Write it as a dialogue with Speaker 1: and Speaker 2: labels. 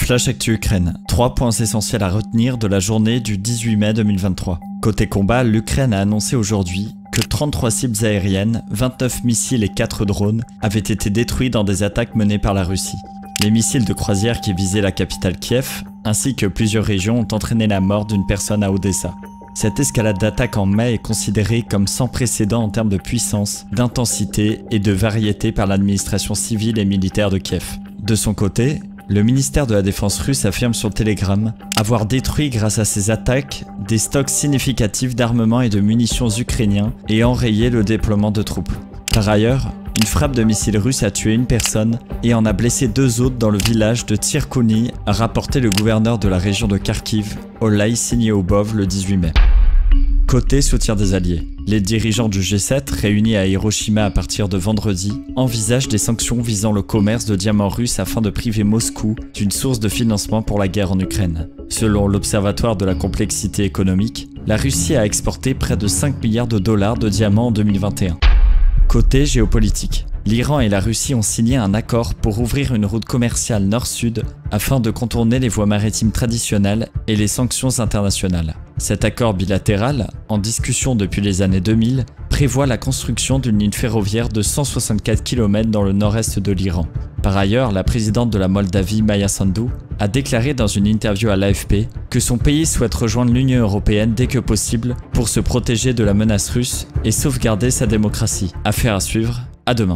Speaker 1: Flash Actu Ukraine. 3 points essentiels à retenir de la journée du 18 mai 2023. Côté combat, l'Ukraine a annoncé aujourd'hui que 33 cibles aériennes, 29 missiles et 4 drones avaient été détruits dans des attaques menées par la Russie. Les missiles de croisière qui visaient la capitale Kiev, ainsi que plusieurs régions, ont entraîné la mort d'une personne à Odessa. Cette escalade d'attaques en mai est considérée comme sans précédent en termes de puissance, d'intensité et de variété par l'administration civile et militaire de Kiev. De son côté, le ministère de la Défense russe affirme sur Telegram avoir détruit grâce à ces attaques des stocks significatifs d'armement et de munitions ukrainiens et enrayé le déploiement de troupes. Par ailleurs, une frappe de missiles russes a tué une personne et en a blessé 2 autres dans le village de Tyrkouny, a rapporté le gouverneur de la région de Kharkiv, Olay Syniehubov, le 18 mai. Côté soutien des Alliés, les dirigeants du G7, réunis à Hiroshima à partir de vendredi, envisagent des sanctions visant le commerce de diamants russes afin de priver Moscou d'une source de financement pour la guerre en Ukraine. Selon l'Observatoire de la complexité économique, la Russie a exporté près de 5 milliards de dollars de diamants en 2021. Côté géopolitique, l'Iran et la Russie ont signé un accord pour ouvrir une route commerciale nord-sud afin de contourner les voies maritimes traditionnelles et les sanctions internationales. Cet accord bilatéral, en discussion depuis les années 2000, prévoit la construction d'une ligne ferroviaire de 164 km dans le nord-est de l'Iran. Par ailleurs, la présidente de la Moldavie, Maya Sandu, a déclaré dans une interview à l'AFP que son pays souhaite rejoindre l'Union européenne dès que possible pour se protéger de la menace russe et sauvegarder sa démocratie. Affaire à suivre, à demain.